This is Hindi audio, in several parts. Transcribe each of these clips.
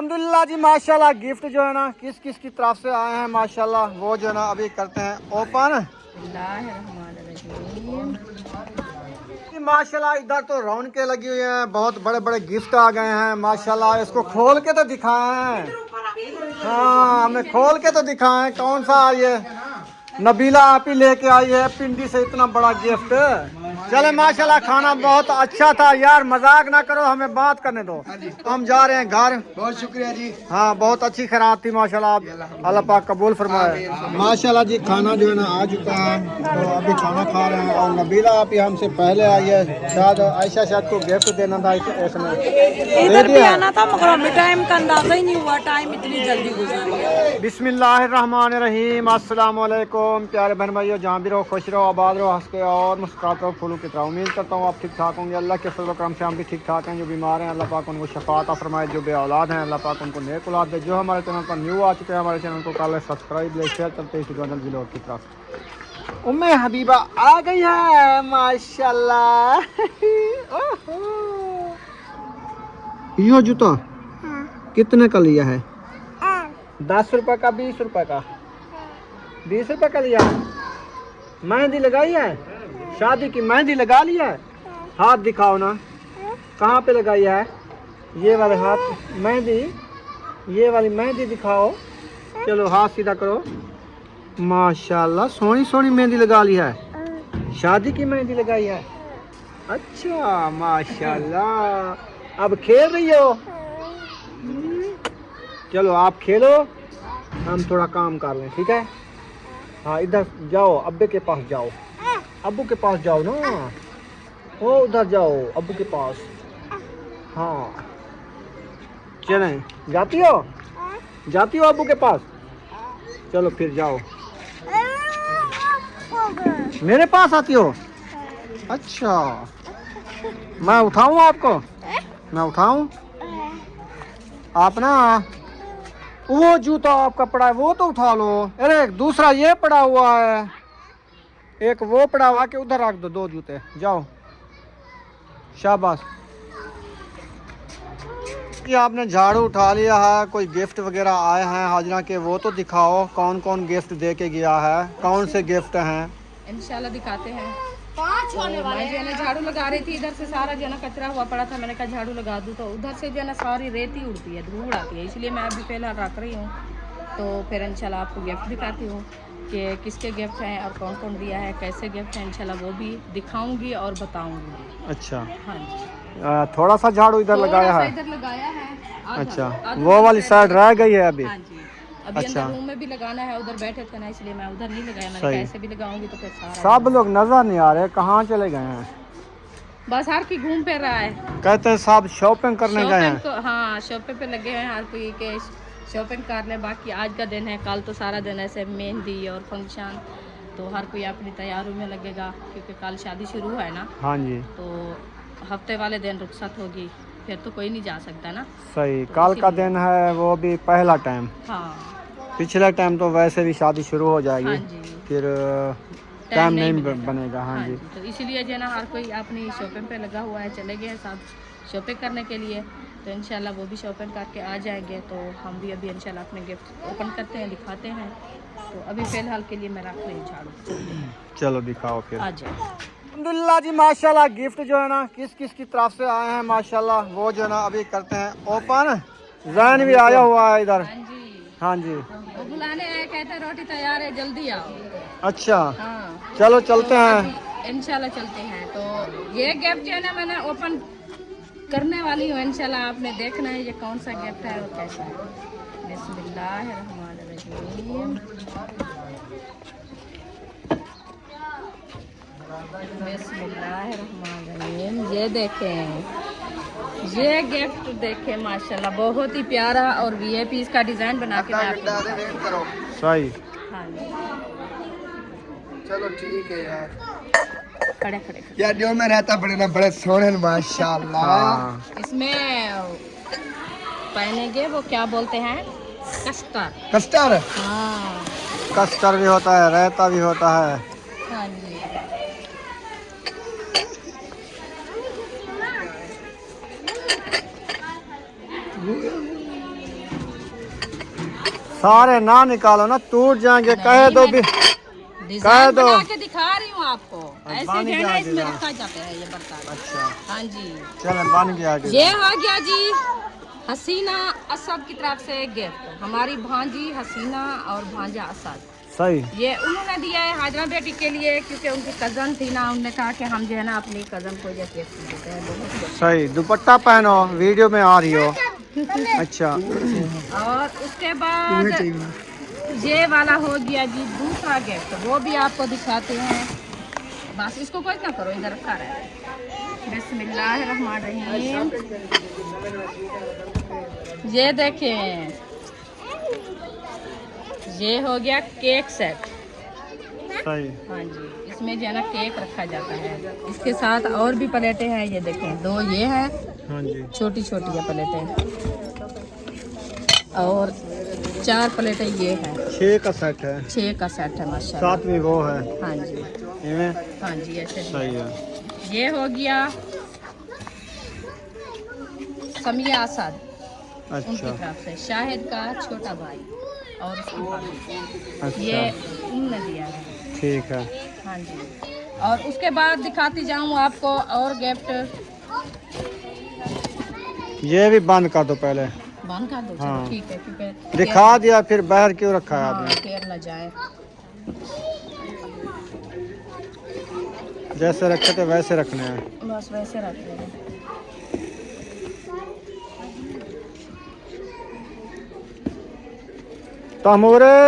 अल्हम्दुलिल्लाह जी माशाल्लाह। गिफ्ट जो है ना किस किस की तरफ से आए हैं माशाल्लाह, वो जो है ना अभी करते हैं ओपन। माशाल्लाह इधर तो रौनकें लगी हुई हैं, बहुत बड़े बड़े गिफ्ट आ गए हैं माशाल्लाह। इसको खोल के तो दिखाएं। हाँ हमें खोल के तो दिखाएं कौन सा ये नबीला आप ही लेके आई है पिंडी से इतना बड़ा गिफ्ट। चले माशाल्लाह खाना बहुत अच्छा था यार, मजाक ना करो, हमें बात करने दो। तो हम जा रहे हैं घर। बहुत शुक्रिया जी। हाँ बहुत अच्छी खैरात थी माशाल्लाह, अल्लाह पाक कबूल फरमाए माशाल्लाह जी। खाना जो है ना आ चुका है, तो अभी खाना खा रहे हैं। और नबीला आप ही हमसे पहले आई है, शायद आयशा शायद को गिफ्ट देना था इसमें। इधर भी आना था मगर हमें टाइम का अंदाजा ही नहीं हुआ, टाइम इतनी जल्दी गुजर गया। बिस्मिल्लाहिर्रहमानिर्रहीम, अस्सलाम वालेकुम प्यारे बहन भाइयों, जहाँ भी रहो खुश रहो, आबाद रहो, हंस के और मुस्कुराते रहो, फूलों की तरह। उम्मीद करता हूँ आप ठीक ठाक होंगे। अल्लाह के फजल करम से हम भी ठीक ठाक हैं। जो बीमार हैं अल्लाह पाक उनको शफात फरमाए, जो बे औलाद हैं अल्लाह पाक उनको नेक औलाद दे। जो हमारे चैनल पर न्यू आ चुके हैं हमारे चैनल को कर सब्सक्राइब ले शेयर करते इसी जिलों की तरफ। उम्मे हबीबा आ गई है माशाल्लाह। यो जूता कितने का लिया है? 10 रुपए का, 20 रुपए का? 20 रुपए का लिया। मेहंदी लगाई है? शादी की मेहंदी लगा लिया है? हाथ दिखाओ ना, कहाँ पे लगाई है? ये वाले हाथ मेहंदी, ये वाली मेहंदी दिखाओ। चलो हाथ सीधा करो। माशाल्लाह सोनी सोनी मेहंदी लगा ली है, शादी की मेहंदी लगाई है। अच्छा माशाल्लाह। अब खेल रही हो? चलो आप खेलो, हम थोड़ा काम कर लें, ठीक है? हाँ इधर जाओ, अब्बे के पास जाओ, अब्बू के पास जाओ ना। ओ उधर जाओ अब्बू के पास। हाँ चलें, जाती हो? जाती हो अब्बू के पास? चलो फिर जाओ। मेरे पास आती हो? अच्छा मैं उठाऊं आपको? मैं उठाऊं? आप ना वो जूता आपका पड़ा है वो तो उठा लो। अरे दूसरा ये पड़ा हुआ है, एक वो पड़ा हुआ के उधर रख दो, 2 जूते। जाओ शाबाश। कि आपने झाड़ू उठा लिया है, कोई गिफ्ट वगैरह आए हैं हाजरा के, वो तो दिखाओ कौन कौन गिफ्ट दे के गया है, कौन से गिफ्ट हैं? इंशाल्लाह दिखाते हैं। तो मैं जो है ना झाड़ू लगा रही थी, इधर से सारा जो है ना कचरा हुआ पड़ा था, मैंने कहा झाड़ू लगा दूँ, तो उधर से जो है ना सारी रेती उड़ती है, धूल उड़ाती है, इसलिए मैं अभी फिलहाल रख रही हूँ। तो फिर इंशाल्लाह आपको गिफ्ट दिखाती हूँ कि किसके गिफ्ट हैं और कौन कौन दिया है, कैसे गिफ्ट हैं, इंशाल्लाह वो भी दिखाऊंगी और बताऊंगी। अच्छा हाँ जी, थोड़ा सा झाड़ू इधर लगाया है? इधर लगाया है। अच्छा वो वाली साइड रह गई है अभी? हाँ जी, अभी अच्छा। अंदर रूम में भी लगाना है, उधर बैठे थे ना इसलिए मैं उधर नहीं लगाया, मैंने सही। कहा ऐसे भी लगाऊंगी तो फिर सारा सब लोग नजर नहीं आ रहे, कहाँ चले गए हैं? बस हर कोई घूम फिर रहा है। कहते हैं सब शॉपिंग करने गए हैं। हाँ शॉपिंग पे लगे हैं हर कोई के शॉपिंग कर ले। बाकी आज का दिन है, कल तो सारा दिन ऐसे मेहंदी और फंक्शन, तो हर कोई अपनी तैयारी में लगेगा क्योंकि कल शादी शुरू है ना। हाँ जी। तो हफ्ते वाले दिन रुखसत होगी, फिर तो कोई नहीं जा सकता ना। सही, तो कल का दिन है वो भी पहला टाइम। हाँ पिछले टाइम तो वैसे भी शादी शुरू हो जाएगी। हाँ जी, फिर टाइम नहीं मिलेगा। बनेगा। हाँ जी। तो इसीलिए जो है ना हर कोई अपनी शॉपिंग पे लगा हुआ है, चले गए हैं साथ शॉपिंग करने के लिए। तो इंशाल्लाह वो भी शॉपिंग करके आ जाएंगे, तो हम भी अभी इंशाल्लाह अपने गिफ्ट ओपन करते हैं, दिखाते हैं। तो अभी फ़िलहाल के लिए मैं रख रही हूँ झाड़ू। चलो दिखाओ फिर। आ जाओ। अल्हम्दुलिल्लाह जी माशाल्लाह। गिफ्ट जो है ना किस किस की तरफ से आए हैं माशाल्लाह, वो जो है ना अभी करते हैं ओपन। जैन भी आया हुआ है इधर। हाँ जी, हाँ जी। वो बुलाने आए, कहते हैं रोटी तैयार है जल्दी आओ। अच्छा हाँ चलो चलते हैं। अभी इंशाल्लाह चलते हैं। तो ये गिफ्ट जो है ना मैंने ओपन करने वाली हूँ, इंशाल्लाह आपने देखना है ये कौन सा गिफ्ट है और कैसा है। बिस्मिल्लाहिर्रहमानिर्रहीम। बिस्मिल्लाहिर्रहमानिर्रहीम। ये देखें, ये गिफ्ट देखें माशाल्लाह बहुत ही प्यारा और वीआईपी इसका डिजाइन बना के मैं आपको। सही। हाँ जी, चलो ठीक है यार। खड़े खड़े खड़े। यार जो मैं रहता बड़े ना बड़े सोने माशाल्लाह। हाँ। इसमें पहनेंगे वो क्या बोलते हैं, कस्टर। कस्टर। हाँ कस्टर भी होता है, रायता भी होता है। हाँ जी, सारे ना निकालो ना, टूट जाएंगे। कह दो भी, डिजाइन दो। बना के दिखा रही हूँ आपको। ऐसे बन जो है गया ना इसमें डिजाइन। रखा जाता है ये बर्तन। अच्छा हाँ जी, चलो बन गया ये हो गया जी हसीना असद की तरफ से गिफ्ट। हमारी भांजी हसीना और भांजा असद, सही। ये उन्होंने दिया है हाजरा बेटी के लिए, क्योंकि उनकी कज़न थी ना, उन्होंने कहा कि हम जो है ना अपनी कज़न को ये गिफ्ट देते हैं। बहुत ही सही। दुपट्टा पहनो, वीडियो में आ रही हो। अच्छा अच्छा। और उसके बाद ये वाला हो गया जी दूसरा गिफ्ट, वो भी आपको दिखाते हैं। बस इसको कुछ ना करो, इधर रखा रहे। बिस्मिल्लाहिर्रहमानिर्रहीम। ये देखें, ये हो गया केक सेट। सही। हाँ जी, इसमें जो है ना केक रखा जाता है। इसके साथ और भी प्लेटें हैं, ये देखें, 2 ये हैं, हाँ जी। छोटी छोटी है प्लेटें, और 4 प्लेटें ये हैं। 6 का सेट है। 6 का सेट है माशाल्लाह। 7वीं वो है। हाँ जी, इनमें हाँ जी, ऐसे सही है। ये हो गया समिया असद, उनकी अच्छा तरफ से शाहिद का छोटा भाई और उसकी भाभी, ये अच्छा उन्होंने दिया है। ठीक है। हाँ जी, और उसके बाद दिखाती जाऊँ आपको और गिफ्ट। ये भी बंद कर दो पहले। बंद कर दो, चलो हाँ। ठीक है, क्योंकि दिखा दिया, फिर बाहर क्यों रखा है हाँ, आपने? टेर न जाए। जैसे रखे थे वैसे रखने हैं। बस वैसे रखते हैं। तमोरे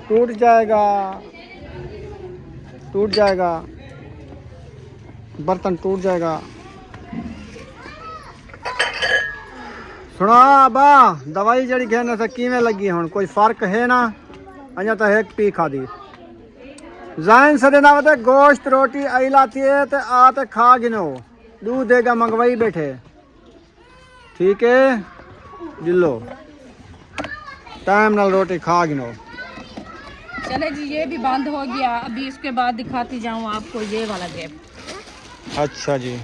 टूट जाएगा, टूट जाएगा, बर्तन टूट जाएगा। सुना बा, दवाई जड़ी घेने से किवें लगी हुन, कोई फर्क है ना? अजा तो एक पी खादी। जाइन से देना बता, गोश्त रोटी आई लाती है तो आते खा गिनो, दूध देगा मंगवाई बैठे। ठीक है जिलो, टाइम नाल रोटी खा गिनो। चले जी, ये भी बंद हो गया। अभी इसके बाद दिखाती जाऊँ आपको ये वाला गिफ्ट। अच्छा जी।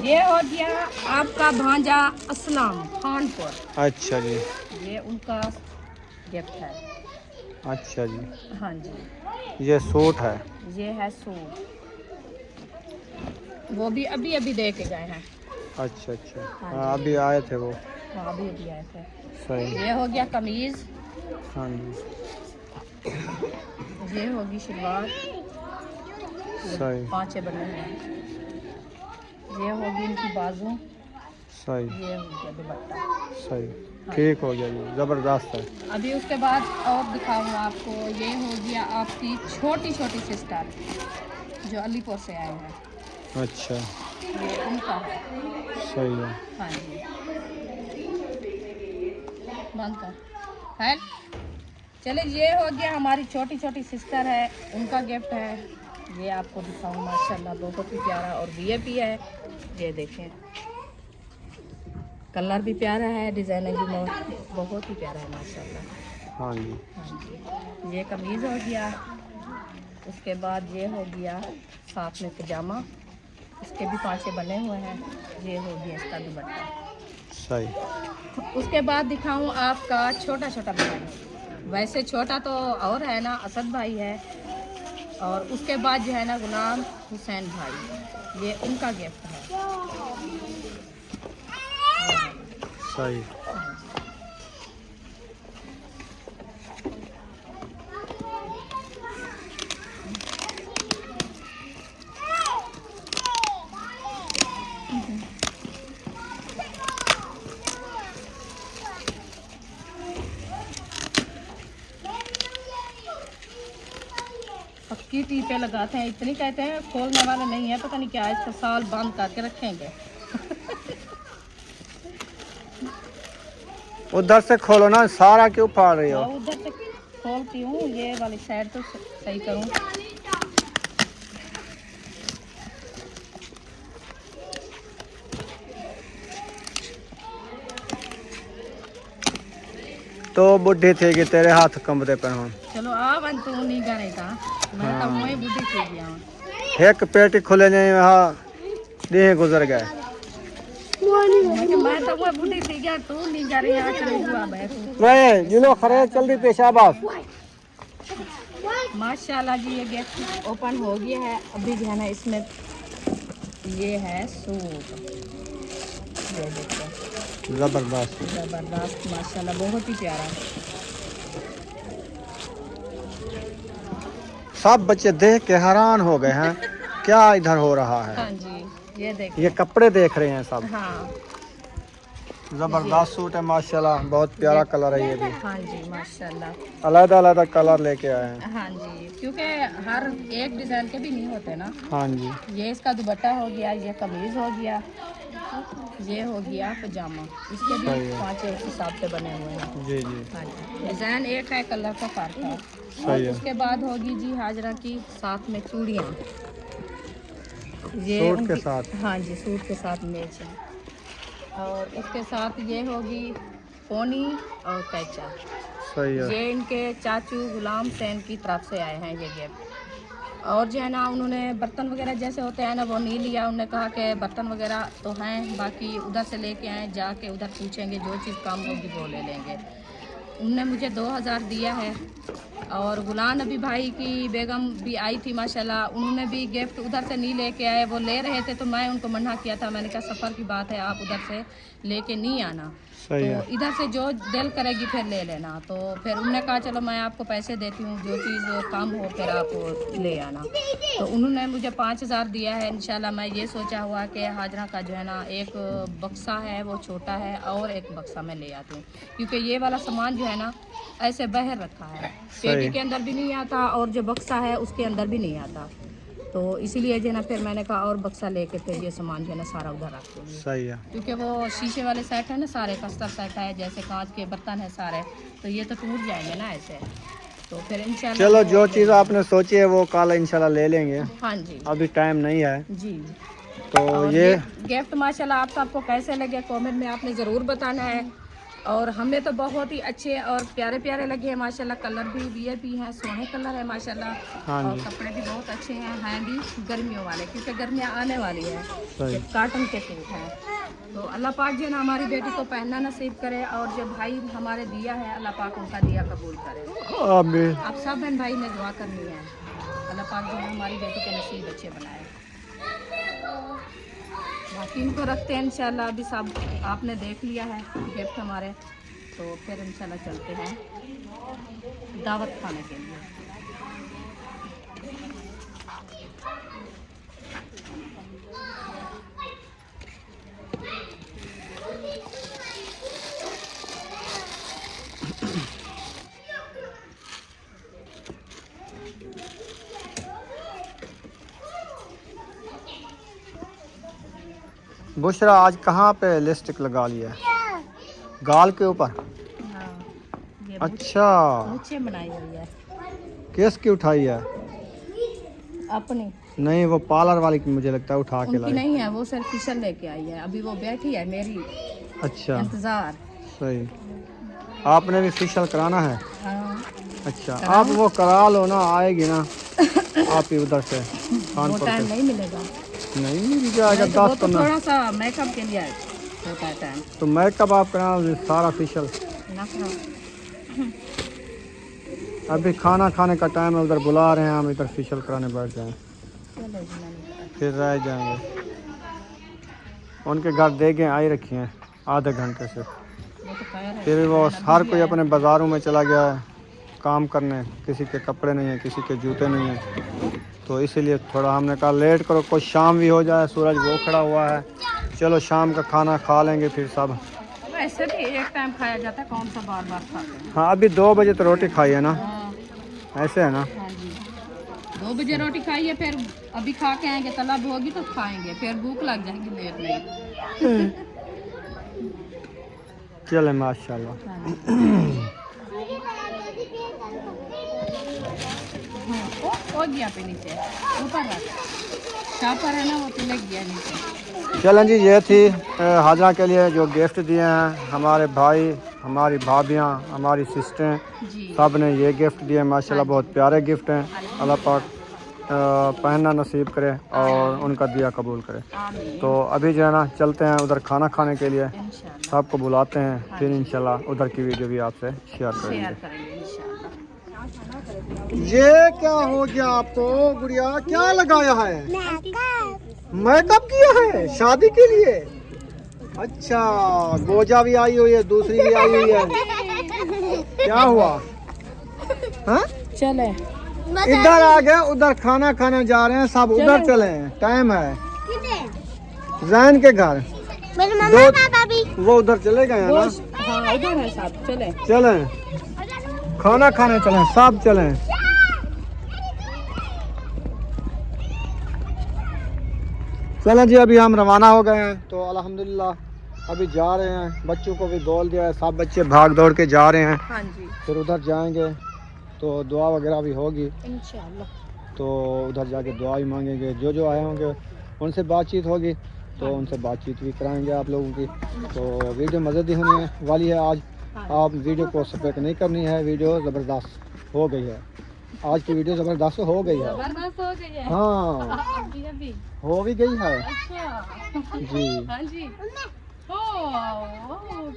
ये हो गया आपका भांजा असलम खानपुर, अच्छा जी। ये उनका गिफ्ट है। अच्छा जी। हाँ जी, ये सूट है। ये है सूट, वो भी अभी अभी दे के गए हैं। अच्छा अच्छा, हाँ हाँ अभी आए थे वो। हाँ, अभी अभी आए थे। सही। ये हो गया कमीज, हाँ जी ये होगी शलवार, सही 5 बने हैं। ये होगी इनकी बाजू, सही ये हो गया दुपट्टा। सही। ठीक हो गया जी, ज़बरदस्त है। अभी उसके बाद और दिखाऊंगा आपको, ये हो गया आपकी छोटी छोटी सिस्टर जो अलीपुर से आए हैं। अच्छा ये उनका है। सही है। हाँ जी, बंद कर है। चले, ये हो गया हमारी छोटी छोटी सिस्टर है, उनका गिफ्ट है। ये आपको दिखाऊँ, माशाल्लाह बहुत ही प्यारा और वीआईपी है। ये देखें, कलर भी प्यारा है, डिज़ाइन भी बहुत ही प्यारा है माशाल्लाह। हाँ जी। हाँ जी, ये कमीज़ हो गया। उसके बाद ये हो गया साथ में पजामा, इसके भी 5 बने हुए हैं। ये हो गया इसका दुपट्टा। सही। उसके बाद दिखाऊं आपका छोटा छोटा भाई। वैसे छोटा तो और है ना, असद भाई है, और उसके बाद जो है ना गुलाम हुसैन भाई, ये उनका गिफ्ट है। सही। पक्की टीपे लगाते हैं, इतनी कहते हैं, खोलने वाला नहीं है, पता नहीं क्या है, इसका साल बंद करके रखेंगे। उधर से खोलो ना, सारा क्यों फाड़ रही हो? और उधर से खोलती हूँ, ये वाली साइड तो सही करूँ। तो बुढ़ी थी कि तेरे हाथ कंबदे पे हों। चलो आ बन, तू नहीं करे था, मैं तो हाँ। वही बुढ़ी थी गया हूँ। एक पेटी खुले नहीं, हाँ देह गुजर गए। मैं तो वो बुढ़ी थी क्या तू नहीं जा रही है नहीं जिलो खरे जल्दी पेशाबाज। माशाल्लाह जी ये गेट ओपन हो गया है। अभी जो है ना इसमें ये है सूट, ये देखो जबरदस्त। जबरदस्त माशाल्लाह बहुत ही प्यारा। सब बच्चे देख के हैरान हो गए हैं क्या इधर हो रहा है। हाँ जी ये देखो। ये कपड़े देख रहे हैं सब। हाँ जबरदस्त सूट है माशाल्लाह, बहुत प्यारा कलर है ये भी। हाँ जी माशाल्लाह। अलग अलग कलर लेके आए हैं। हाँ जी क्योंकि हर एक डिजाइन के भी नहीं होते ना। हाँ जी ये इसका दुपट्टा हो गया, ये कमीज हो गया, ये हो गया पजामा। इसके भी सही है। 5 एक हिसाब से बने हुए हैं। जी जी हाँ जी डिजाइन एक है, कलर का फर्क है। सही है। उसके बाद होगी जी हाजरा की साथ में चूड़ियाँ, ये सूट के उनकी- साथ। हाँ जी सूट के साथ मैच है। और इसके साथ ये होगी पोनी और कैचा। सही है। ये इनके चाचू गुलाम सैन की तरफ से आए हैं ये गिफ्ट। और जो है ना उन्होंने बर्तन वगैरह जैसे होते हैं ना वो नहीं लिया। उन्होंने कहा कि बर्तन वगैरह तो हैं, बाकी उधर से लेके आए, जाके उधर पूछेंगे, जो चीज़ काम होगी वो ले लेंगे। उनने मुझे 2000 दिया है। और गुलाम नबी भाई की बेगम भी आई थी माशाल्लाह, उन्होंने भी गिफ्ट उधर से नहीं लेके आए। वो ले रहे थे तो मैं उनको मना किया था, मैंने कहा सफ़र की बात है आप उधर से लेके नहीं आना, सही है। तो इधर से जो दिल करेगी फिर ले लेना। तो फिर उन्होंने कहा चलो मैं आपको पैसे देती हूँ, जो चीज़ कम हो फिर आप ले आना। तो उन्होंने मुझे 5000 दिया है। इंशाल्लाह मैं ये सोचा हुआ कि हाजरा का जो है ना एक बक्सा है वो छोटा है और एक बक्सा मैं ले आती हूँ, क्योंकि ये वाला सामान जो है ना ऐसे बाहर रखा है, पेटी के अंदर भी नहीं आता और जो बक्सा है उसके अंदर भी नहीं आता। तो इसीलिए जो है ना फिर मैंने कहा और बक्सा लेके फिर ये सामान जो है ना सारा उधर रख दूँगी, सही है। क्योंकि वो शीशे वाले सेट है ना सारे, कस्तर सेट है, जैसे कांच के बर्तन है सारे, तो ये तो टूट जाएंगे ना ऐसे। तो फिर इंशाल्लाह चलो जो चीज़ आपने सोची है वो कल इंशाल्लाह ले लेंगे, हाँ जी अभी टाइम नहीं है। जी। तो और ये गिफ्ट माशाल्लाह आप सबको कैसे लगे कमेंट में आपने ज़रूर बताना है। और हमें तो बहुत ही अच्छे और प्यारे प्यारे लगे हैं माशाल्लाह। कलर भी वीआईपी हैं, सोने कलर है माशाल्लाह। हाँ और जी कपड़े भी बहुत अच्छे हैं भी गर्मियों वाले, क्योंकि गर्मियाँ आने वाली है। सही। ये काटन के सूट हैं। तो अल्लाह पाक जो है ना हमारी बेटी को पहनना नसीब करे, और जो भाई हमारे दिया है अल्लाह पाक उनका दिया कबूल करे। आमीन। आप सब बहन भाई ने दुआ करनी है, अल्लाह पाक जो है हमारी बेटी के नसीब अच्छे बनाए। बाकी इनको रखते हैं इंशाल्लाह। अभी सब आपने देख लिया है गिफ्ट हमारे, तो फिर इंशाल्लाह चलते हैं दावत खाने के लिए। बुशरा आज कहाँ पे लिपस्टिक लगा लिया है? गाल के ऊपर। हाँ ये अच्छा मुझे बनाई हुई है किसकी उठाई है? अपनी, नहीं वो पार्लर वाली की मुझे लगता है उठा के उनकी लाई। नहीं है, वो सिर्फ फिशल लेके आई है। अभी वो बैठी है मेरी अच्छा इंतजार। सही। आपने भी फेशियल कराना है? हाँ अच्छा आप वो करा लो ना, आएगी ना आप ही उधर से वो कानपुर टाइम से। नहीं मिलेगा। नहीं मिल जाएगा नहीं तो वो 10 तो 15। थोड़ा सा मेकअप के लिए होता है टाइम तो मेकअप आप कराना सारा फेशियल। ना करो। अभी खाना खाने का टाइम है, उधर बुला रहे हैं, हम इधर फेशियल कराने बैठ जाएं चलो जी, मैंने फिर रह जाएंगे। उनके घर देखें आई रखी हैं आधे घंटे से, वो तो खैर है। फिर वो हर कोई अपने बाज़ारों में चला गया है काम करने, किसी के कपड़े नहीं हैं, किसी के जूते नहीं हैं, तो इसीलिए थोड़ा हमने कहा लेट करो, कुछ शाम भी हो जाए, सूरज वो खड़ा हुआ है, चलो शाम का खाना खा लेंगे फिर सब। ऐसे भी एक टाइम खाया जाता है, कौन सा बार बार खाते हैं। हाँ अभी 2 बजे तो रोटी खाई है ना, हाँ ऐसे है ना। हाँ जी 2 बजे रोटी खाइए, फिर अभी खा के आएंगे, तलब होगी तो खाएंगे, फिर भूख लग जाएगी लेट नहीं। चले माशाल्लाह। हो गया पे नीचे ऊपर रख, शापर है ना वो तिलक गया नीचे। चलें जी, ये थी हाजरा के लिए जो गिफ्ट दिए हैं हमारे भाई, हमारी भाभियाँ, हमारी सिस्टरें, जी सब ने ये गिफ्ट दिए माशाल्लाह, बहुत प्यारे गिफ्ट हैं। अल्लाह पाक पहनना नसीब करे और उनका दिया कबूल करे। आमीन तो अभी जो है ना चलते हैं उधर खाना खाने के लिए, इंशाल्लाह सबको बुलाते हैं, फिर इंशाल्लाह उधर की वीडियो भी आपसे शेयर शेयर करेंगे। करेंगे इंशाल्लाह। ये क्या हो गया आपको गुड़िया, क्या लगाया है? मेकअप किया है शादी के लिए? अच्छा, गोजा भी आई हुई है, दूसरी भी आई हुई है, क्या हुआ? हाँ चले इधर आ गए, उधर खाना खाने जा रहे हैं सब, उधर चले हैं, टाइम है जैन के घर। वो उधर चले गए हैं ना? हाँ उधर है साहब, चले चले खाना खाने चले, सब चले। चलें जी, अभी हम रवाना हो गए हैं, तो अल्हम्दुलिल्लाह अभी जा रहे हैं, बच्चों को भी बोल दिया है, सब बच्चे भाग दौड़ के जा रहे हैं। हाँ जी फिर उधर जाएंगे तो दुआ वगैरह भी होगी, इंशाल्लाह। तो उधर जाके दुआ भी मांगेंगे, जो जो आए होंगे उनसे बातचीत होगी, तो उनसे बातचीत भी कराएंगे आप लोगों की। तो वीडियो मज़ेदार होने वाली है आज, आप वीडियो को स्किप नहीं करनी है, वीडियो ज़बरदस्त हो गई है, आज की वीडियो ज़बरदस्त हो गई है। जबरदस्त हो गई है। हाँ अभी हो भी गई है अच्छा जी। हाँ जी। ओ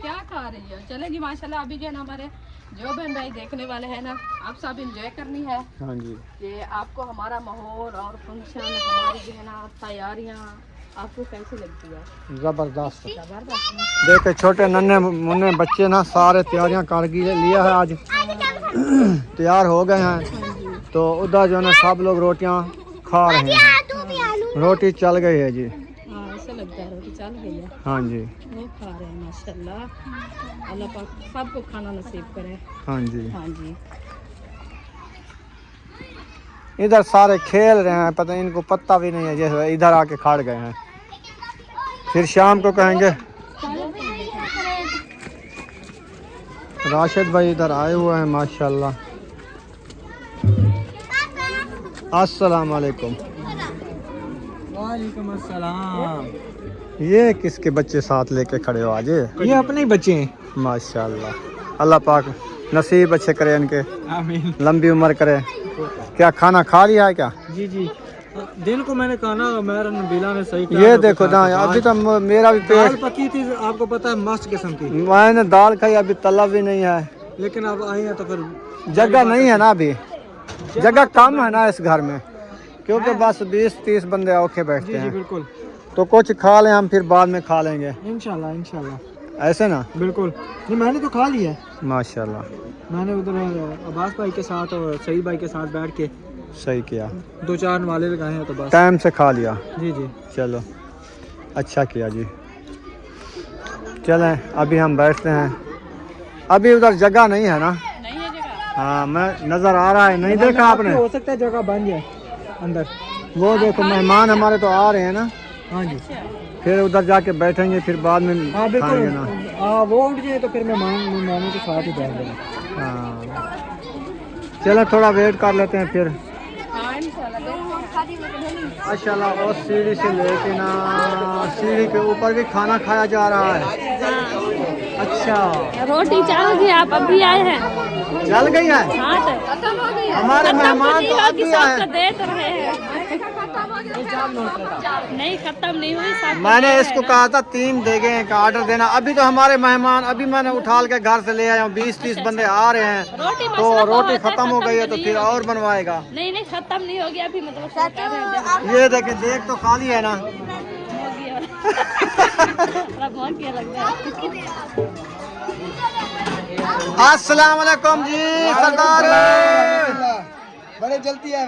क्या खा रही है? चले जी माशाल्लाह। अभी जो है ना हमारे जो बहन भाई देखने वाले हैं ना, आप सब इंजॉय करनी है हाँ जी, कि आपको हमारा माहौल और फंक्शन, हमारी जो है ना तैयारियाँ आपको कैसी लगती है? ज़बरदस्त। जबरदस्त। देखे छोटे नन्हे मुन्ने बच्चे ना सारे तैयारियां कर लिया है आज, तैयार हो गए हैं, तो उधर जो है ना सब लोग रोटियां खा रहे हैं, रोटी चल गई है जी। हाँ ऐसा लगता है रोटी चल गई है। हाँ जी, वो खा रहे हैं माशाल्लाह। अल्लाह पाक सबको खाना नसीब करे। हाँ जी। हाँ जी इधर सारे खेल रहे हैं, पता नहीं इनको पता भी नहीं है, जैसे इधर आके खड़ गए हैं, फिर शाम को कहेंगे। राशिद भाई इधर आए हुए हैं माशाल्लाह। अस्सलाम वालेकुम। वालेकुम अस्सलाम। ये किसके बच्चे साथ लेके खड़े हो आज? ये अपने ही बच्चे हैं। माशाल्लाह, अल्लाह पाक नसीब अच्छे करे इनके, आमीन। लंबी उम्र करे। क्या खाना खा लिया है क्या? जी जी, दिन को मैंने कहा ना, मेरा नबीला ने सही ये देखो ना, अभी तो मेरा भी दाल पेट, पकी थी, आपको पता है, मस्त किस्म की, मैंने दाल खाई, अभी तला भी नहीं है, लेकिन अब आए हैं तो फिर जगह नहीं है ना, अभी जगह कम है ना इस घर में, क्योंकि बस 20-30 बंदे औखे बैठते जी जी हैं, बिल्कुल, तो कुछ खा लें हम, फिर बाद में खा लेंगे, इंशाल्लाह इंशाल्लाह, ऐसे ना। बिल्कुल। नहीं मैंने तो खा लिया है, माशाल्लाह, मैंने उधर अब्बास भाई के साथ और सही भाई के साथ बैठ के सही किया, 2-4 नाले लगाए हैं, तो बस। टाइम से खा लिया। जी जी, चलो अच्छा किया जी। चलें अभी हम बैठते हैं, अभी उधर जगह नहीं है ना? नहीं है जगह। हाँ, मैं नज़र आ रहा है, नहीं देखा आपने? हो सकता है जगह बन जाए अंदर। वो देखो मेहमान हमारे तो आ रहे हैं ना, हाँ जी, फिर उधर जाके बैठेंगे, फिर बाद में हाँ खाएंगे बिल्कुल। ना। हाँ वो उठ जाए तो फिर मेहमानों के साथ ही बैठ जाएंगे। हाँ चलो थोड़ा वेट कर लेते हैं फिर। हाँ इंशाल्लाह। माशाल्लाह, और सीढ़ी से लेके ना सीढ़ी के ऊपर भी खाना खाया जा रहा है। अच्छा, रोटी चल गई, आप अभी आए हैं? चल गई है? हाँ तो खत्म हो गई। हमारे मेहमान तो अभी आए हैं। दे तो रहे हैं। नहीं खत्म नहीं हुई, सब मैंने इसको कहा था 3 देंगे का ऑर्डर देना, अभी तो हमारे मेहमान, अभी मैंने उठा के घर से ले आया हूँ, 20-30 बंदे आ रहे हैं, तो रोटी खत्म हो गई है, तो फिर और बनवाएगा। नहीं नहीं खत्म नहीं हो गया अभी, मतलब कर रहे हैं। ये देखे, देख तो खाली है ना। हो गया। बहुत क्या लगता है। अस्सलाम वालेकुम जी सरदार। बड़े जल्दी आए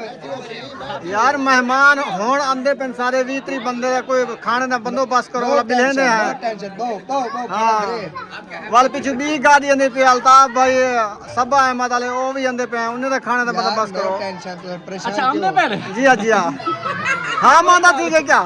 यार मेहमान होण आंदे पेन सारे 20-30 बंदे दा, कोई खाने दा बंदोबस्त करो, वाला बिलेने है। टेंशन बहु हाँ वाल पिछू 20 गाड़ी आंदी पे, अल्ताफ भाई सबा अहमद वाले वो भी आंदे पे, उन्हें दा खाने दा बंदोबस्त करो। टेंशन तो परेशान। अच्छा आंदे पे जी हाँ जी हाँ। हाँ मादा ठीक है क्या?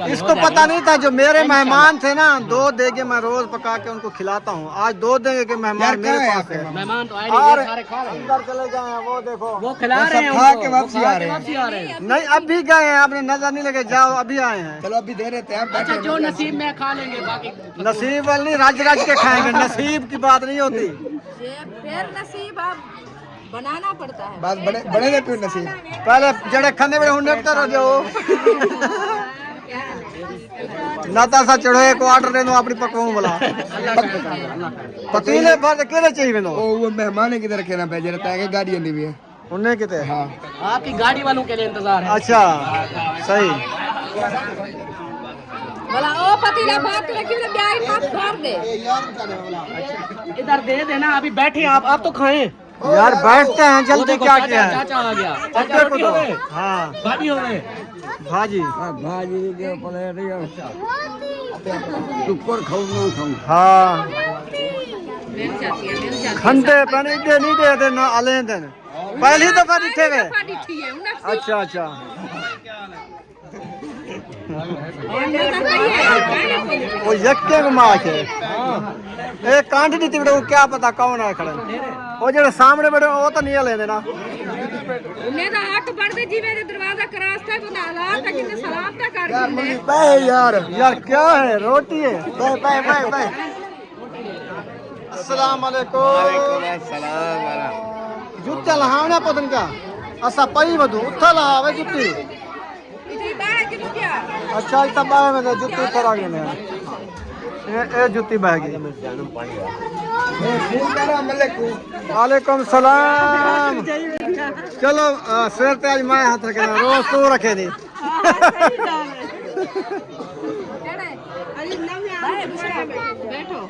इसको पता नहीं था, जो मेरे मेहमान थे ना, 2 देगे मैं रोज पका के उनको खिलाता हूँ, आज 2 देगे के मेहमान मेरे पास है। मेहमान तो आए और अंदर चले गए हैं, वो देखो वो खिला रहे हैं, खा के वापसी आ रहे हैं। नहीं अभी गए हैं, आपने नजर नहीं लगे, जाओ अभी आए हैं। चलो अभी दे रहे हैं। अच्छा जो नसीब में खा लेंगे, बाकी नसीब वाली नहीं, रज रज के खाएंगे, नसीब की बात नहीं होती। फिर नसीब अब बनाना पड़ता है। बस बड़े बड़े ने क्यों नसीब पहले जड़े खाने में हुन्ने तो रह जाओ नाता सा चढ़ो एक ऑर्डर दे दो अपनी पकवाऊं वाला पतीले भर केले चाहिए मेनू ओ वो मेहमान है किधर रखे ना पे जरा ताकि गाड़ी आंदी भी है उन्हें किते हां आपकी गाड़ी वालों के लिए इंतजार है। अच्छा सही बोला ओ पतीला बात रखी ले ब्याह मत भर दे। इधर दे देना अभी बैठे आप तो खाएं। यार बैठते हैं वो जल्दी देखो क्या चाचा किया है चाचा आ गया। चाचा चाचा को रोटी दो हो गए हाँ भाभी हो गए। भाजी भाजी के प्लेट या ऊपर खाऊं ना खाऊं हाँ मिल जाती है मिल जाती खंडे पानी दे नहीं दे ना अले दिन पहली दफा दिखे गए है ठीक है उन्हें अच्छा अच्छा वो यक्के को मार के एक कांट दी थी बेटा वो क्या पता कौन है खड़े वो जो सामने बैठे वो तो नहीं लेने ना उन्हें तो हक बढ़ते जी मेरे दरवाजा क्रॉस था तो नाला तक इन्हें सलाम तक कर दिए। बे यार यार क्या है रोटी है बाय बाय बाय बाय अस्सलाम वालेकुम जुत्ते लहावने पतन का असा पई वधू उठा लहावे जुत्ती इतनी बाहर की क्या अच्छा इतना बाय में जुत्ती ऊपर आ गए ये जुत्ती बह गई वालेकुम सलाम चलो शेर ते आज मैं हाथ रखे रोज तू रखे दी बैठो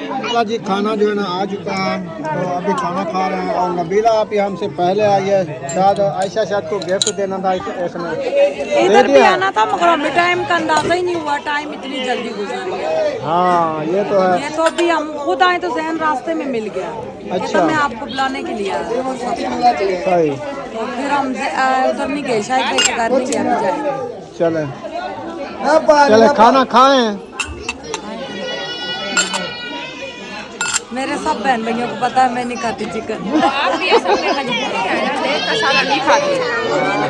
नबीला जी खाना जो है ना आ चुका है तो अभी खाना खा रहे हैं और नबीला आप ही हमसे पहले आई है शायद आयशा शायद को गिफ्ट देना था इसमें इधर भी आना था मगर हमें टाइम का अंदाजा ही नहीं हुआ टाइम इतनी जल्दी गुजर गया। हाँ ये तो है ये तो अभी हम खुद आए तो जहन रास्ते में मिल गया। ये अच्छा। तो मैं आपको बुलाने के लिए आया सही तो फिर हम उधर नहीं गए शायद घर नहीं गया अभी जाएंगे। चले चले खाना खाएं मेरे सब बहन भाइयों को पता है मैं नहीं खाती चिकन। आप भी ऐसा में मजबूरी है ना देख का सालन नहीं खाती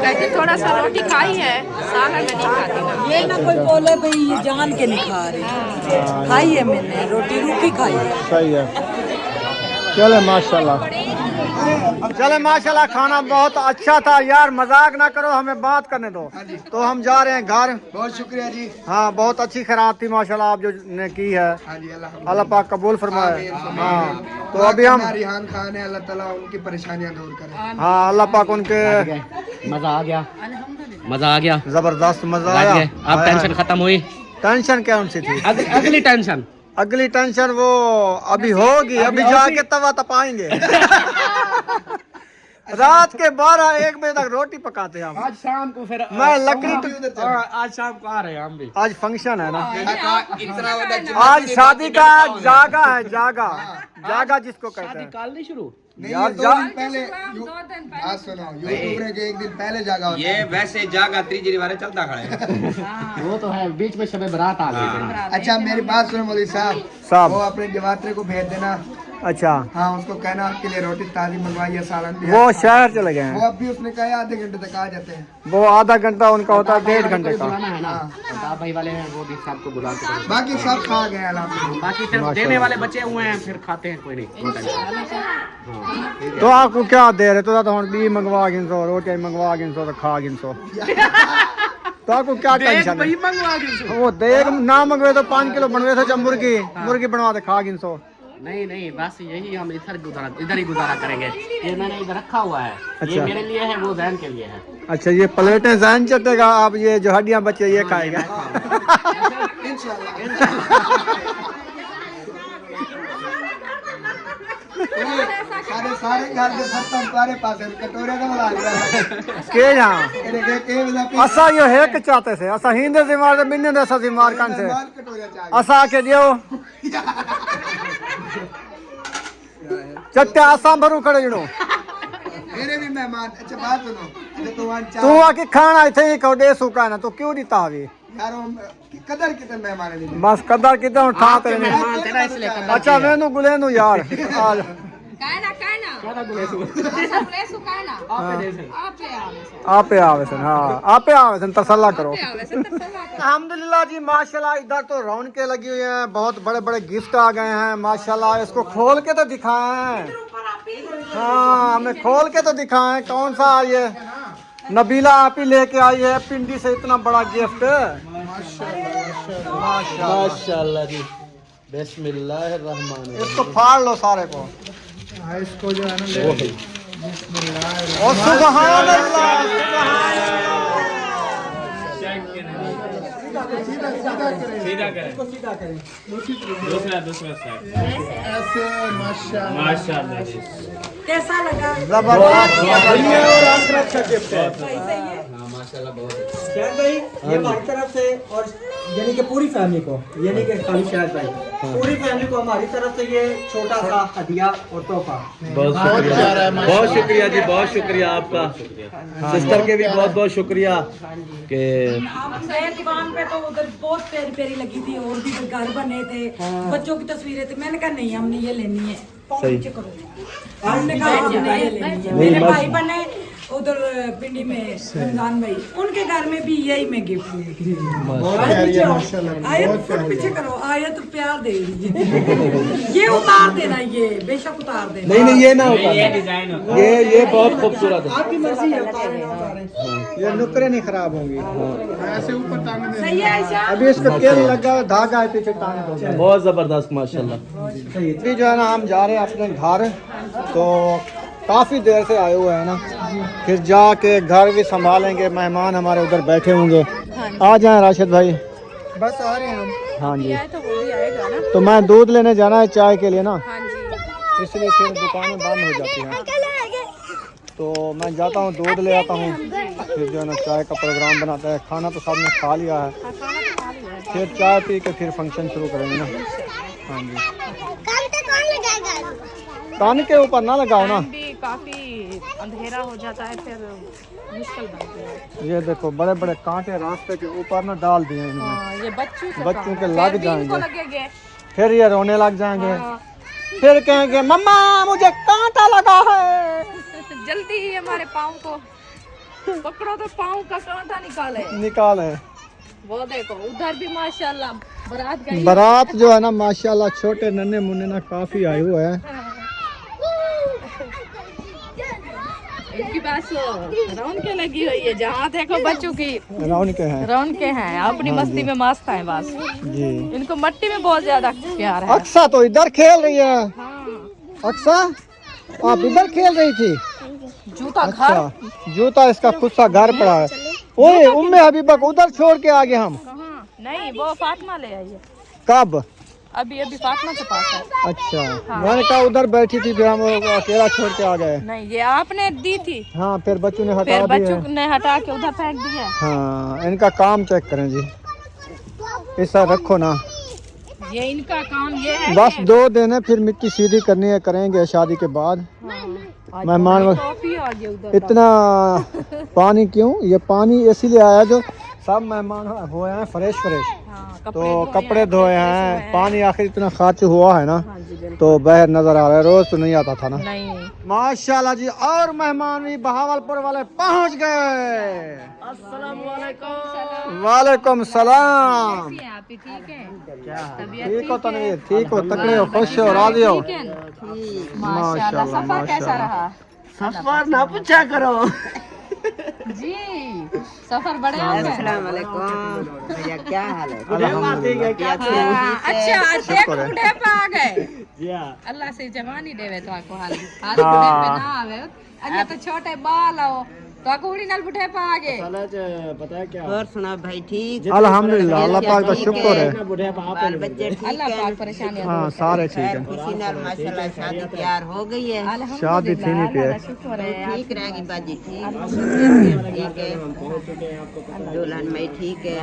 कहते थोड़ा सा रोटी खाई है सालन में नहीं खाती ना। ये ना कोई बोले भाई ये जान के नहीं खा रही खाई है मैंने रोटी रूखी खाई है। सही है चले माशाल्लाह चले माशाल्लाह खाना बहुत अच्छा था यार मजाक ना करो हमें बात करने दो तो हम जा रहे हैं घर बहुत शुक्रिया जी हाँ बहुत अच्छी खैरात थी माशाल्लाह आप जो ने की है हाँ जी अल्लाह पाक कबूल फरमाए हाँ तो अभी हम रिहान खान है अल्लाह ताला उनकी परेशानियां दूर करे। हाँ अल्लाह पाक उनके मजा आ गया मजा आ गया जबरदस्त मजा लग आया गए। अब टेंशन खत्म हुई। टेंशन क्या उनसे थी अगली टेंशन अगली टेंशन वो अभी होगी अभी जाके तवा तपाएंगे रात के 12-1 बजे तक रोटी पकाते हैं हम आज शाम को फिर मैं लकड़ी आज शाम को आ रहे हैं हम भी। आज फंक्शन है ना इतना बड़ा आज शादी का जागा है जागा जागा जिसको कहते हैं काल नहीं शुरू नहीं यार ये 2 दिन पहले आज सुनो यूट्यूब ने के 1 दिन पहले जागा होता ये वैसे जागा त्रिजरी वाले चलता खड़ा है वो तो है बीच में शबे बारात आ गई। है। अच्छा मेरी बात सुनो मौलवी साहब साहब वो अपने जवात्रे को भेज देना अच्छा हाँ उसको कहना आपके लिए रोटी ताजी मंगवाई है सालन भी है। वो शहर चले गए वो हैं अब भी उसने कहा आधे घंटे तक आ जाते हैं। वो आधा घंटा उनका होता है 1.5 घंटे का बुलाना है ना हाँ। साहब भाई वाले हैं वो भी साहब को बुला के बाकी सब खा गए अल्हम्दुलिल्लाह। बाकी फिर देने वाले बचे हुए हैं फिर खाते हैं कोई नहीं। तो आपको क्या दे रहे तो हम भी मंगवा गिनसो रोटी मंगवा गिनसो तो खा गिनसो तो आपको क्या टेंशन है वो देख ना मंगवे तो 5 किलो बनवे थे जब मुर्गी बनवा दे खा गिनसो नहीं बस यही हम इधर ही गुजारा करेंगे। ये मैंने इधर रखा हुआ है अच्छा। ये मेरे लिए है वो जैन के लिए है। अच्छा ये प्लेटें जहन चटेगा आप ये जो हड्डियां बचे ये खाएगा सारे घर के सत्ता तुम्हारे पास है कटोरे का मला के यहाँ असा यो है के चाहते से असा हिंदे से मार बिन्ने दे असा से मार कान से असा के दियो चट्टे आसाम भरू खड़े जणो मेरे भी मेहमान अच्छा बात सुनो तो तू आके खाना इथे ही को दे सुका ना तो क्यों दिता हवी यारो कदर कितने मेहमान है बस कदर किते उठा तेरे ने तेरा इसलिए अच्छा मैनू गुलेनु यार आज कहना प्लेसु कहना आपे आवे सन हाँ आपे आवे सन तसल्ला करो अल्हम्दुलिल्लाह जी माशाल्लाह इधर तो रौनकें लगी हुई हैं बहुत बड़े बड़े गिफ्ट आ गए हैं माशाल्लाह इसको खोल के तो दिखाएं हाँ हमें खोल के तो दिखाएं कौन सा ये नबीला आप ही लेके आई है पिंडी से इतना बड़ा गिफ्ट। माशाल्लाह जी। बिस्मिल्लाहिर्रहमानिर्रहीम। इसको फाड़ लो सारे को। इसको जो है ना और सुभान अल्लाह सीधा करें सीधा करें। दूसरा साइड ऐसे माशाल्लाह जी। कैसा लगा? जबरदस्त। दुनिया और आखिरत का गिफ्ट है। सही है। शायद भाई ये हमारी तरफ से और यानी कि पूरी फैमिली को, यानी कि खाली शायद भाई पूरी फैमिली को हमारी तरफ से ये छोटा सा हदिया और तोहफा। बहुत शुक्रिया जी, बहुत शुक्रिया आपका। सिस्टर के भी बहुत बहुत शुक्रिया कि मेरे दीवान पे तो उधर बहुत प्यारी प्यारी लगी थी और भी घर बने थे, बच्चों की तस्वीरें थी। मैंने कहा नहीं हमने ये लेनी है। सही। हमने कहा हमने ये लेनी है। मेरे भाई बने उधर पिंडी में रमजान भाई, उनके घर में भी यही मैं गिफ्ट लेके आए। पीछे करो आए तो प्यार दे दीजिए। ये उतार देना, ये बेशक उतार देना। नहीं ये ना होता, ये बहुत खूबसूरत है। आपकी मर्जी है, उतारें ना उतारें। ये नुकरे नहीं खराब होंगी। ऐसे ऊपर टांग दे। सही है ऐसा। अभी इसको तेल लगा धागा है पीछे टांग दो। बहुत जबरदस्त माशाल्लाह। अभी जो है ना हम जा रहे हैं अपने घर, तो काफ़ी देर से आए हुए हैं ना, फिर जाके घर भी संभालेंगे, मेहमान हमारे उधर बैठे होंगे। आ जाएं राशिद भाई। बस आ रहे हैं हम। हाँ जी, तो वो भी आएगा ना। तो मैं दूध लेने जाना है चाय के लिए ना, हाँ जी। इसलिए फिर दुकानें बंद हो जाती हैं। तो मैं जाता हूँ दूध ले आता हूँ, फिर जो है ना चाय का प्रोग्राम बनाता है। खाना तो सबने खा लिया है, फिर चाय पी के फिर फंक्शन शुरू करेंगे ना। हाँ जी, कान के ऊपर ना लगाओ ना। भी काफी अंधेरा हो जाता है, फिर मुश्किल बनती है। ये देखो बड़े बड़े कांटे रास्ते के ऊपर ना डाल दिए हैं इन्होंने। हाँ, ये बच्चों के लग जाएंगे, लगेंगे। फिर ये रोने लग जाएंगे, फिर कहेंगे मम्मा मुझे कांटा लगा है। जल्दी ही हमारे पाँव को पकड़ो तो पाँव का कांटा निकाले। वो देखो उधर भी माशाल्लाह बारात गई। बारात जो है ना माशाल्लाह छोटे नन्हे मुन्ने ना काफी आए हुए हैं। इनकी बस रौनक लगी हुई है, जहाँ देखो बच्चों की रौनक हैं। रौनक हैं, अपनी मस्ती में मस्त हैं बस। जी, इनको मिट्टी में बहुत ज्यादा प्यार है। अक्सा तो इधर खेल रही है। हाँ। अक्सा आप इधर खेल रही थी? जूता घर अच्छा, जूता इसका खुद सा घर पड़ा है। ओए उम्मे हबीबा को उधर छोड़ के आ गए हम। कहाँ? नहीं वो फातिमा ले आई है, कब? अभी फातिमा के पास है। अच्छा, मैंने कहा उधर बैठी थी, फिर हम अकेला छोड़ के आ गए। नहीं ये आपने दी थी, हाँ, फिर बच्चों ने हटा फिर दी बच्चों है। ने हटा के उधर फेंक दिया। हाँ, इनका काम चेक करें जी, ऐसा रखो ना। ये इनका काम ये है बस कि- 2 दिन है, फिर मिट्टी सीधी करनी है, करेंगे शादी के बाद। आज मेहमान बड़ी कॉफी आ गई उधर। इतना पानी क्यों? ये पानी इसीलिए आया जो सब मेहमान हुए हैं फ्रेश फ्रेश, हाँ, तो कपड़े धोए हैं, पानी आखिर इतना खर्च हुआ है ना, तो बहर नजर आ रहा है। रोज तो नहीं आता था ना। नहीं माशाल्लाह जी, और मेहमान भी बहावलपुर वाले पहुंच गए। वालेकुम सलाम। आप ही ठीक है? ठीक हो तनवीर? ठीक हो, तकड़े हो, खुश हो, राजी हो? माशाल्लाह। सफर कैसा रहा? सफर ना पूछा करो जी सफर बढ़िया हो गया। भैया क्या हाल है? अच्छा देख बूढ़े पे आ गए। अल्लाह से जवानी देवे तो आपको हाल हाल बूढ़े पे ना आवे। अन्य तो छोटे बाल हो तो आपको उड़ी नाल बूढ़े पे आ गए। पता है क्या? और सुना भाई ठीक? अल्हम्दुलिल्लाह, अल्लाह पाक का शुक्र है। बाल बच्चे ठीक अल्लाह है? पाक परेशानी हाँ, सारे ठीक है। किसी नाल माशाल्लाह शादी तैयार हो गई है। शादी थी नहीं पे। शुक्र है। ठीक रहेगी बाजी, ठीक ठीक है। दुल्हन में ठीक है।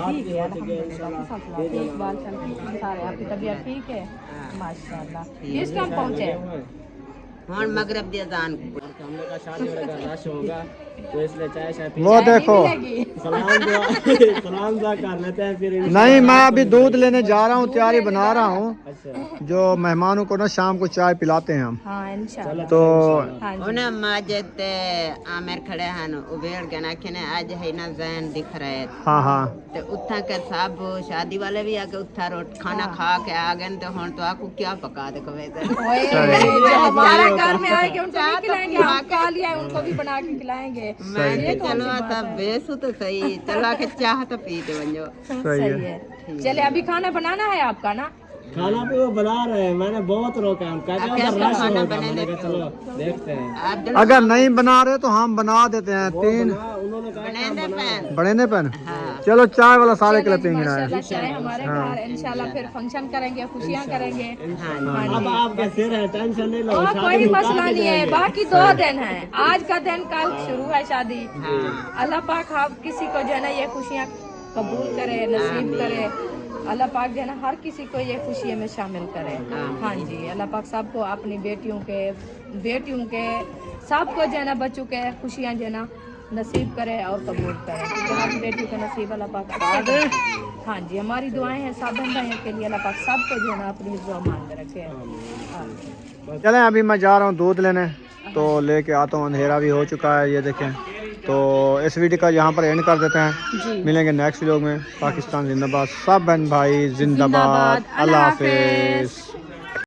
ठीक बाल चल सारे आपकी तबीयत ठीक है? माशाल्लाह। किस टाइम पहुंचे? ਹੁਣ मगरब दी अजान हमने कहा शादी वाले का रश होगा तो इसलिए चाय शायद वो देखो सलाम दुआ कर लेते हैं फिर नहीं, मैं अभी दूध लेने जा रहा हूँ, तैयारी बना रहा हूँ। अच्छा जो मेहमानों को ना शाम को चाय पिलाते हैं हम, हाँ इंशाल्लाह। तो उन्हें माजिद ते आमिर खड़े हैं उबेड़ के ना खने आज है ना जैन दिख रहे हाँ हाँ ते उठा के सब शादी वाले भी आके उठा रोट खाना खा के आ गए तो हुन तो आपको क्या पका दे कवे जो हमारा घर में आएंगे उनको भी खिलाएंगे, हम खा लिया है उनको भी बना के खिलाएंगे। मैं चलो तब बेसु तो सही, चलो के चाह तो पी दे बंजो। सही है। चले अभी खाना बनाना है आपका ना? खाना भी वो बना रहे हैं, मैंने बहुत रोका हम कहते हैं कैसे रश खाना होगा, बने मैंने कहा चलो देखते हैं। आप जल्दी अगर नहीं बना रहे तो हम बना देते हैं। 3 उन्होंने कहा बने दे पैन। बड़े ने पेन, हाँ चलो चाय वाला सारे के लिए पीना है। माशाल्लाह चाहे हमारे घर इंशाल्लाह फिर फंक्शन करेंगे, खुशियाँ करेंगे। अब आपका सिर है, टेंशन नहीं लो, और कोई मसला नहीं है, बाकी 2 दिन है, आज का दिन कल शुरू है शादी। अल्लाह पाक आप किसी को जो है ना ये खुशियाँ कबूल करे, नसीब करे। अल्लाह पाक जो है ना हर किसी को ये खुशियों में शामिल करे। हाँ जी, अल्लाह पाक सबको अपनी बेटियों के सबको जो है ना बच्चों के खुशियाँ जो है ना नसीब करे और कबूल करे। हमारी बेटियों का नसीब अल्लाह पाक अच्छा करे। हाँ जी, हमारी दुआएं हैं सब भाइयों के लिए, अल्लाह पाक सबको जो है ना अपनी दुआ मान रखे। हाँ। चलें अभी मैं जा रहा हूँ दूध लेने, तो लेके आता हूँ। अंधेरा भी हो चुका है, ये देखें। तो इस वीडियो का यहाँ पर एंड कर देते हैं, मिलेंगे नेक्स्ट वीडियो में। पाकिस्तान जिंदाबाद, सब बहन भाई जिंदाबाद। अल्लाह हाफिज।